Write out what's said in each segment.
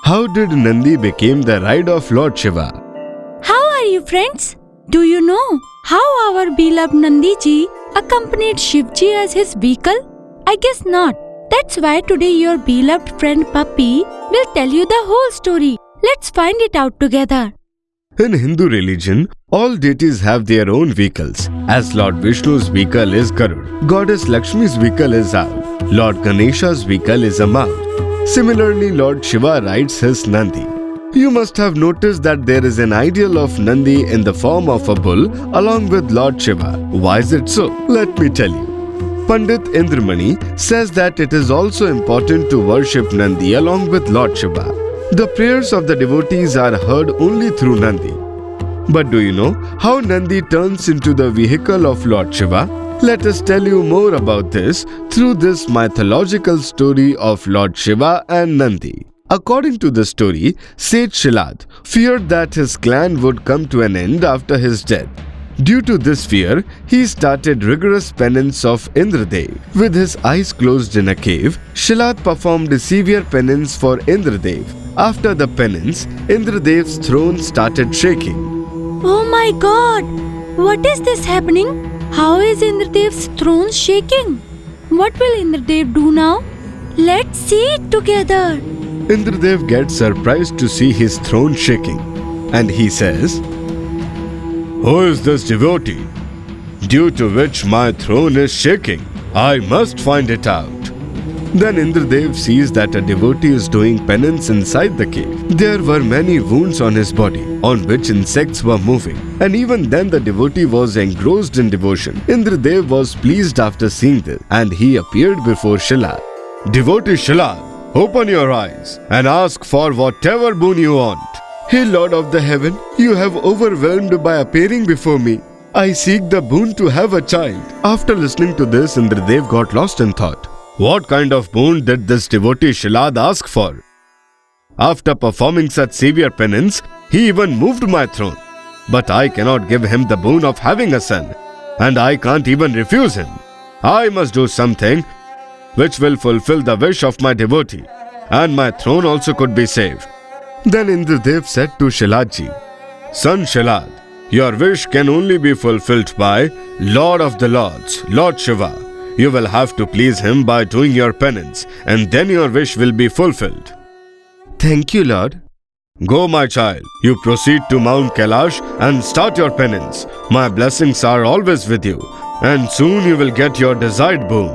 How did Nandi become the ride of Lord Shiva? How are you, friends? Do you know how our beloved Nandi ji accompanied Shivji as his vehicle? I guess not. That's why today your beloved friend Puppy will tell you the whole story. Let's find it out together. In Hindu religion, all deities have their own vehicles. As Lord Vishnu's vehicle is Garud, Goddess Lakshmi's vehicle is Owl, Lord Ganesha's vehicle is a mouse. Similarly, Lord Shiva rides his Nandi. You must have noticed that there is an ideal of Nandi in the form of a bull along with Lord Shiva. Why is it so? Let me tell you. Pandit Indramani says that it is also important to worship Nandi along with Lord Shiva. The prayers of the devotees are heard only through Nandi. But do you know how Nandi turns into the vehicle of Lord Shiva? Let us tell you more about this through this mythological story of Lord Shiva and Nandi. According to the story, sage Shilad feared that his clan would come to an end after his death. Due to this fear, he started rigorous penance of Indradev. With his eyes closed in a cave, Shilad performed a severe penance for Indradev. After the penance, Indradev's throne started shaking. Oh my God! What is this happening? How is Indradev's throne shaking? What will Indradev do now? Let's see it together. Indradev gets surprised to see his throne shaking, and he says, "Who is this devotee, due to which my throne is shaking? I must find it out." Then Indradev sees that a devotee is doing penance inside the cave. There were many wounds on his body, on which insects were moving. And even then the devotee was engrossed in devotion. Indradev was pleased after seeing this, and he appeared before Shilad. "Devotee Shilad, open your eyes and ask for whatever boon you want." "Hey Lord of the heaven, you have overwhelmed by appearing before me. I seek the boon to have a child." After listening to this, Indradev got lost in thought. What kind of boon did this devotee Shilad ask for? After performing such severe penance, he even moved my throne. But I cannot give him the boon of having a son, and I can't even refuse him. I must do something which will fulfill the wish of my devotee, and my throne also could be saved. Then Indradev said to Shiladji, "Son Shilad, your wish can only be fulfilled by Lord of the Lords, Lord Shiva. You will have to please him by doing your penance, and then your wish will be fulfilled." "Thank you, Lord." "Go, my child. You proceed to Mount Kailash and start your penance. My blessings are always with you, and soon you will get your desired boon."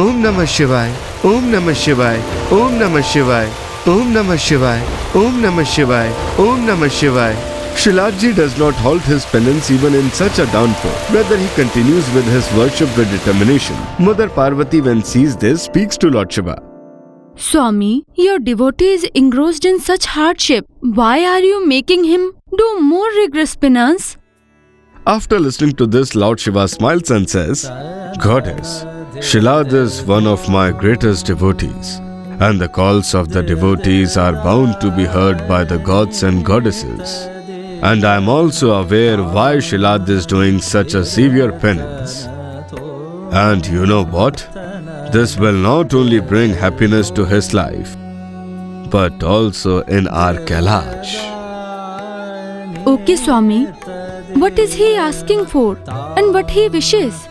Om Namah Shivaya, Om Namah Shivaya, Om Namah Shivaya, Om Namah Shivaya, Om Namah Shivaya, Om Namah Shivaya. Shiladji does not halt his penance even in such a downpour. Rather, he continues with his worship with determination. Mother Parvati, when sees this, speaks to Lord Shiva. Swami, your devotee is engrossed in such hardship. Why are you making him do more rigorous penance? After listening to this, Lord Shiva smiles and says, "Goddess, Shilad is one of my greatest devotees, and the calls of the devotees are bound to be heard by the gods and goddesses. And I am also aware why Shilad is doing such a severe penance. And you know what? This will not only bring happiness to his life, but also in our Kailash." Okay, Swami. What is he asking for and what he wishes?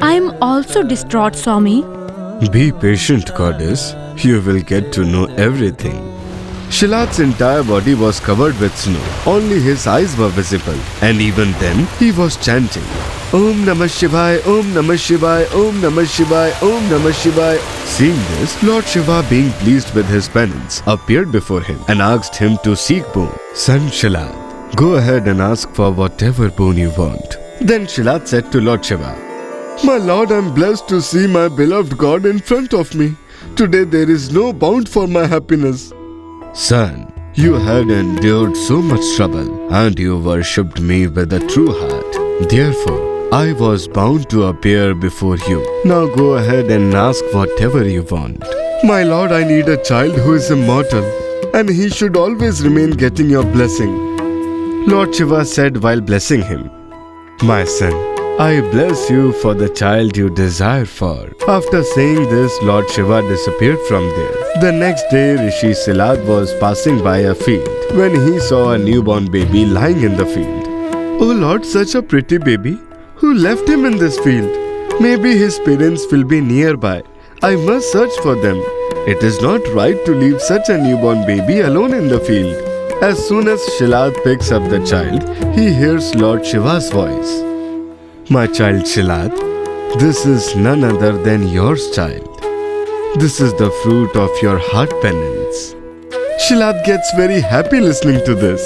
I am also distraught, Swami. Be patient, Goddess. You will get to know everything. Shilad's entire body was covered with snow. Only his eyes were visible. And even then, he was chanting, "Om Namah Shivaya, Om Namah Shivaya, Om Namah Shivaya, Om Namah Shivaya." Seeing this, Lord Shiva, being pleased with his penance, appeared before him and asked him to seek boon. "Son Shilad, go ahead and ask for whatever boon you want." Then Shilad said to Lord Shiva, "My Lord, I am blessed to see my beloved God in front of me. Today there is no bound for my happiness." "Son, you had endured so much trouble, and you worshipped me with a true heart. Therefore, I was bound to appear before you. Now go ahead and ask whatever you want." "My Lord, I need a child who is immortal, and he should always remain getting your blessing." Lord Shiva said while blessing him, "My son, I bless you for the child you desire for. After saying this, Lord Shiva disappeared from there. The next day, Rishi Silad was passing by a field when he saw a newborn baby lying in the field. Oh Lord, such a pretty baby. Who left him in this field? Maybe his parents will be nearby. I must search for them. It is not right to leave such a newborn baby alone in the field. As soon as Shilad picks up the child, he hears Lord Shiva's voice. My child Shilad, this is none other than yours, child. This is the fruit of your heart penance. Shilad gets very happy listening to this.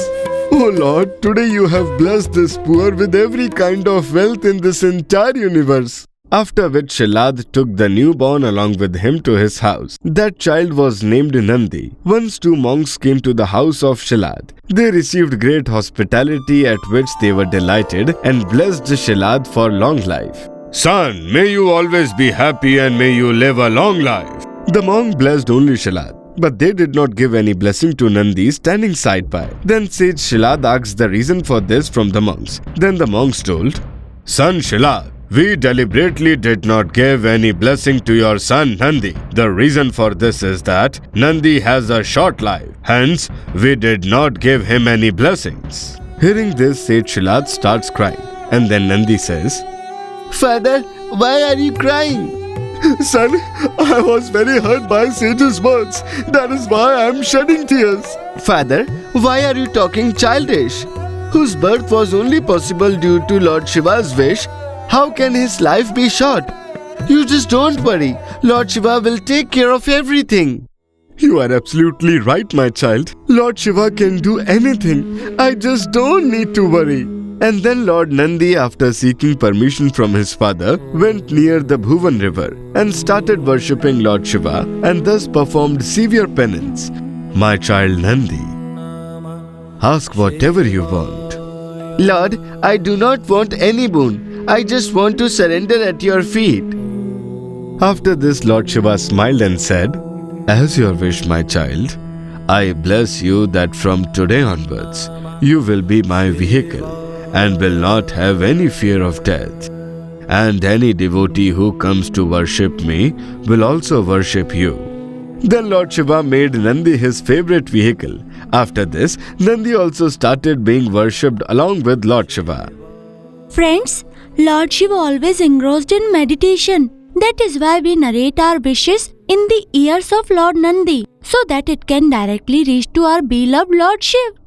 Oh Lord, today you have blessed this poor with every kind of wealth in this entire universe. After which Shilad took the newborn along with him to his house. That child was named Nandi. Once two monks came to the house of Shilad. They received great hospitality at which they were delighted and blessed Shilad for long life. Son, may you always be happy and may you live a long life. The monk blessed only Shilad, but they did not give any blessing to Nandi standing side by. Then sage Shilad asked the reason for this from the monks. Then the monks told, Son Shilad, we deliberately did not give any blessing to your son Nandi. The reason for this is that Nandi has a short life. Hence, we did not give him any blessings. Hearing this, sage Shilad starts crying. And then Nandi says, Father, why are you crying? Son, I was very hurt by sage's words. That is why I am shedding tears. Father, why are you talking childish? Whose birth was only possible due to Lord Shiva's wish. How can his life be short? You just don't worry. Lord Shiva will take care of everything. You are absolutely right, my child. Lord Shiva can do anything. I just don't need to worry. And then Lord Nandi, after seeking permission from his father, went near the Bhuvan river and started worshipping Lord Shiva and thus performed severe penance. My child Nandi, ask whatever you want. Lord, I do not want any boon. I just want to surrender at your feet. After this, Lord Shiva smiled and said, As your wish, my child, I bless you that from today onwards, you will be my vehicle and will not have any fear of death. And any devotee who comes to worship me will also worship you. Then Lord Shiva made Nandi his favorite vehicle. After this, Nandi also started being worshipped along with Lord Shiva. Friends, Lord Shiva always engrossed in meditation. That is why we narrate our wishes in the ears of Lord Nandi, so that it can directly reach to our beloved Lord Shiva.